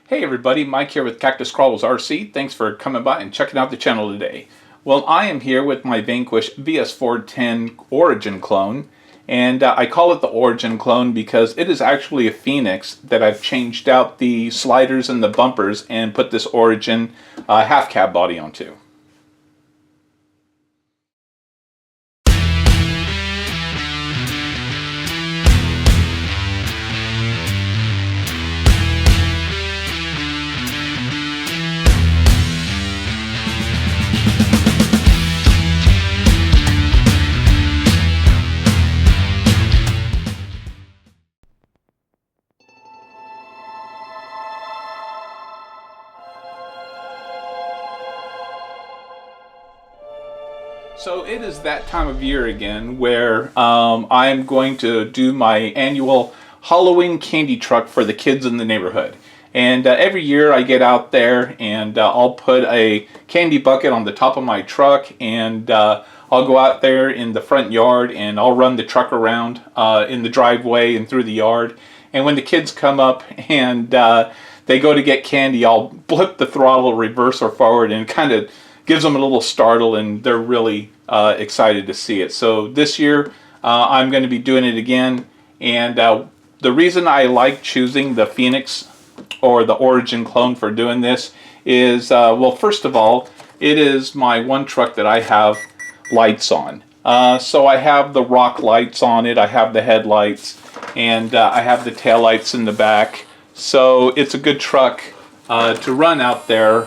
Hey everybody, Mike here with Cactus Crawls RC. Thanks for coming by and checking out the channel today. Well, I am here with my Vanquish VS4-10 Origin clone, and I call it the Origin clone because it is actually a Phoenix that I've changed out the sliders and the bumpers and put this Origin half cab body onto. So it is that time of year again where I'm going to do my annual Halloween candy truck for the kids in the neighborhood. And every year I get out there and I'll put a candy bucket on the top of my truck, and I'll go out there in the front yard and I'll run the truck around in the driveway and through the yard. And when the kids come up and they go to get candy, I'll blip the throttle, reverse or forward, and kind of gives them a little startle, and they're really excited to see it. So this year I'm going to be doing it again, and the reason I like choosing the Phoenix or the Origin clone for doing this is, well, first of all, it is my one truck that I have lights on. So I have the rock lights on it, I have the headlights, and I have the tail lights in the back. So it's a good truck to run out there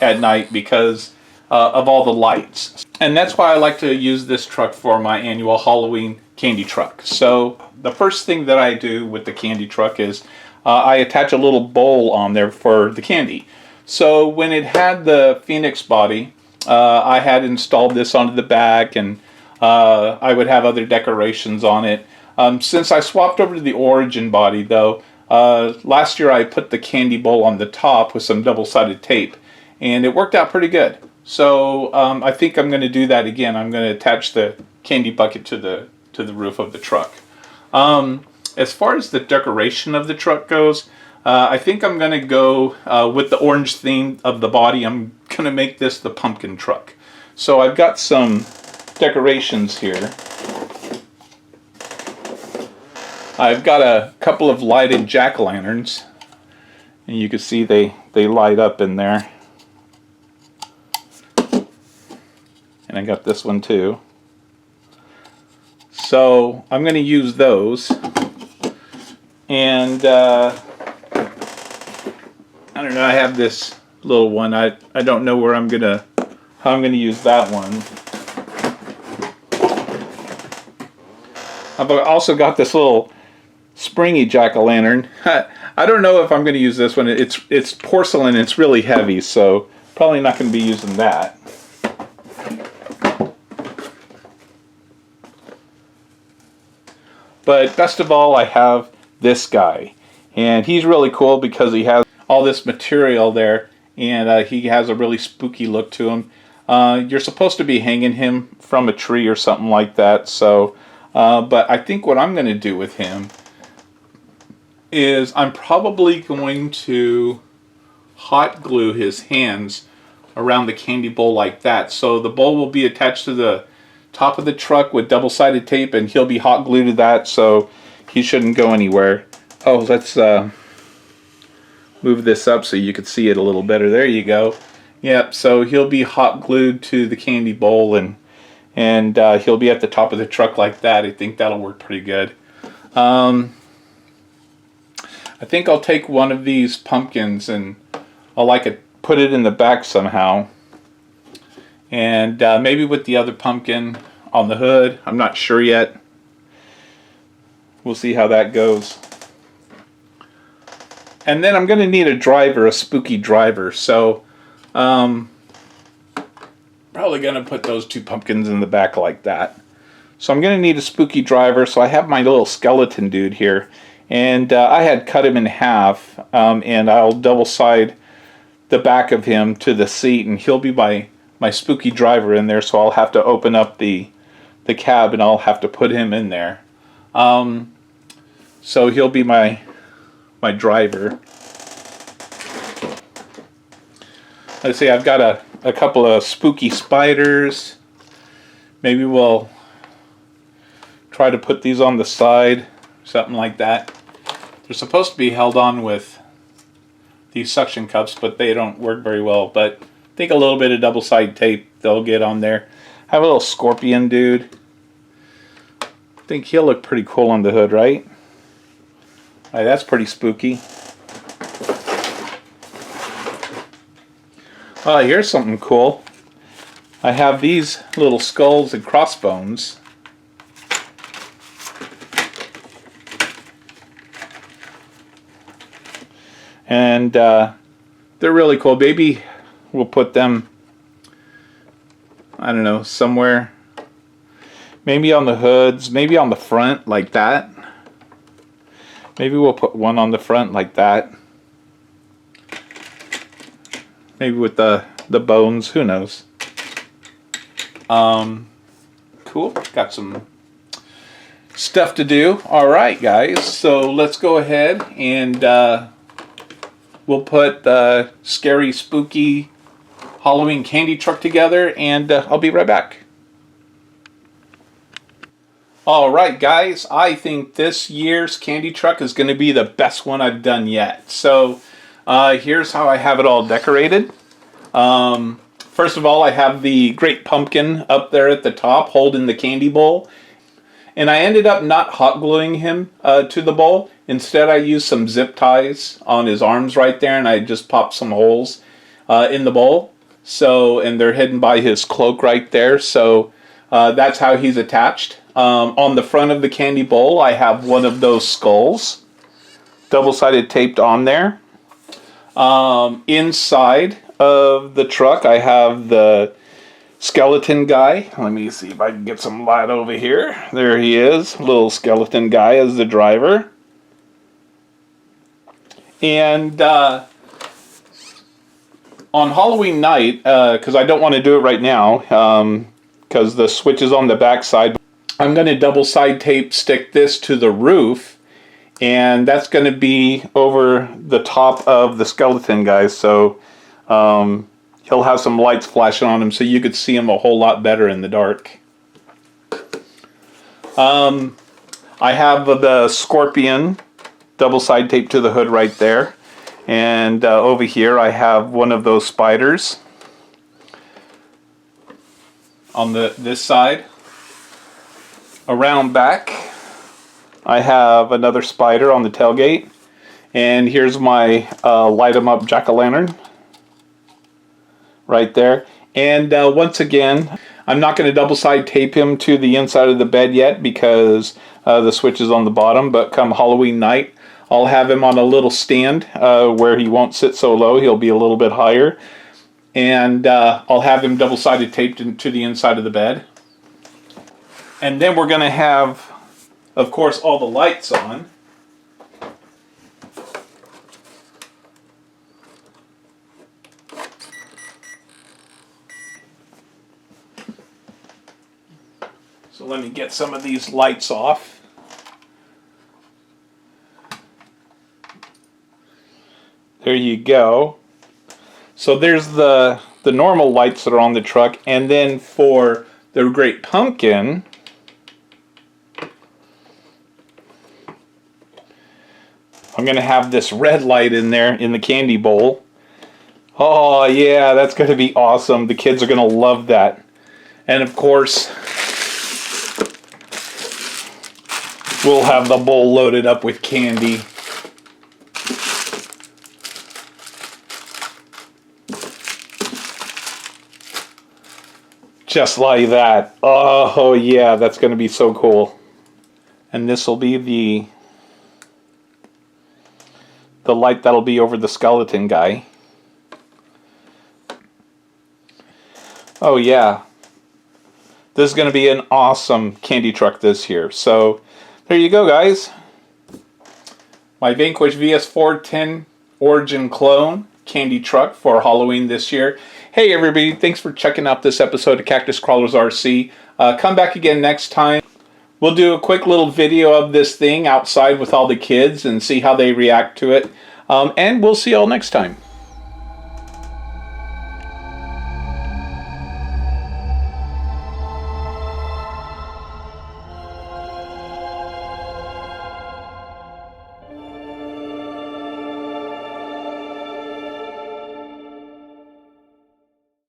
at night because of all the lights. And that's why I like to use this truck for my annual Halloween candy truck. So the first thing that I do with the candy truck is I attach a little bowl on there for the candy. So when it had the Phoenix body, I had installed this onto the back, and I would have other decorations on it. Since I swapped over to the Origin body though, last year I put the candy bowl on the top with some double-sided tape, and it worked out pretty good. So I think I'm going to do that again. I'm going to attach the candy bucket to the roof of the truck. As far as the decoration of the truck goes, I think I'm going to go with the orange theme of the body. I'm going to make this the pumpkin truck. So I've got some decorations here. I've got a couple of lighted jack-o'-lanterns, and you can see they light up in there. And I got this one too. So I'm going to use those, and I don't know, I have this little one. I don't know where how I'm gonna use that one. I've also got this little springy jack-o'-lantern. I don't know if I'm going to use this one. It's porcelain. It's really heavy, so probably not going to be using that. But best of all, I have this guy, and he's really cool because he has all this material there, and he has a really spooky look to him. You're supposed to be hanging him from a tree or something like that. So, but I think what I'm going to do with him is I'm probably going to hot glue his hands around the candy bowl like that. So the bowl will be attached to the top of the truck with double-sided tape, and he'll be hot glued to that, so he shouldn't go anywhere. Oh, let's move this up so you can see it a little better. There you go. Yep, so he'll be hot glued to the candy bowl, and he'll be at the top of the truck like that. I think that'll work pretty good. I think I'll take one of these pumpkins and I'll put it in the back somehow. And maybe with the other pumpkin on the hood. I'm not sure yet. We'll see how that goes. And then I'm going to need a driver, a spooky driver. So probably going to put those two pumpkins in the back like that. So I'm going to need a spooky driver. So I have my little skeleton dude here. And I had cut him in half. And I'll double side the back of him to the seat. And he'll be my spooky driver in there, so I'll have to open up the cab and I'll have to put him in there. So he'll be my driver. let's see, I've got a couple of spooky spiders. Maybe we'll try to put these on the side, something like that. They're supposed to be held on with these suction cups, but they don't work very well. But I think a little bit of double-sided tape they'll get on there. I have a little scorpion dude. I think he'll look pretty cool on the hood, right? All right, that's pretty spooky. Oh, here's something cool. I have these little skulls and crossbones. And they're really cool. Maybe we'll put them, I don't know, somewhere. Maybe on the hoods, maybe on the front like that. Maybe we'll put one on the front like that. Maybe with the bones, who knows. Cool, got some stuff to do. Alright guys, so let's go ahead and we'll put the scary, spooky Halloween candy truck together, and I'll be right back. Alright guys, I think this year's candy truck is going to be the best one I've done yet. So here's how I have it all decorated. First of all, I have the Great Pumpkin up there at the top holding the candy bowl. And I ended up not hot gluing him to the bowl. Instead, I used some zip ties on his arms right there, and I just popped some holes in the bowl. So, and they're hidden by his cloak right there. So that's how he's attached. On the front of the candy bowl, I have one of those skulls, double-sided taped on there. Inside of the truck, I have the skeleton guy. Let me see if I can get some light over here. There he is, little skeleton guy as the driver. And on Halloween night, because I don't want to do it right now, because the switch is on the back side, I'm going to double side tape stick this to the roof, and that's going to be over the top of the skeleton guy, so he'll have some lights flashing on him so you could see him a whole lot better in the dark. I have the scorpion double side tape to the hood right there, and over here I have one of those spiders on this side. Around back I have another spider on the tailgate, and here's my light 'em up jack-o'-lantern right there. And once again, I'm not going to double side tape him to the inside of the bed yet because the switch is on the bottom, but come Halloween night I'll have him on a little stand where he won't sit so low, he'll be a little bit higher, and I'll have him double sided taped to the inside of the bed. And then we're going to have, of course, all the lights on. So let me get some of these lights off. There you go. So there's the normal lights that are on the truck, and then for the Great Pumpkin, I'm going to have this red light in there in the candy bowl. Oh yeah, that's going to be awesome. The kids are going to love that. And of course, we'll have the bowl loaded up with candy. Just like that. Oh yeah, that's going to be so cool. And this will be the light that'll be over the skeleton guy. Oh yeah. This is going to be an awesome candy truck this year. So there you go, guys. My Vanquish VS4-10 Origin Clone candy truck for Halloween this year. Hey everybody, thanks for checking out this episode of Cactus Crawlers RC. Come back again next time. We'll do a quick little video of this thing outside with all the kids and see how they react to it. And we'll see y'all next time.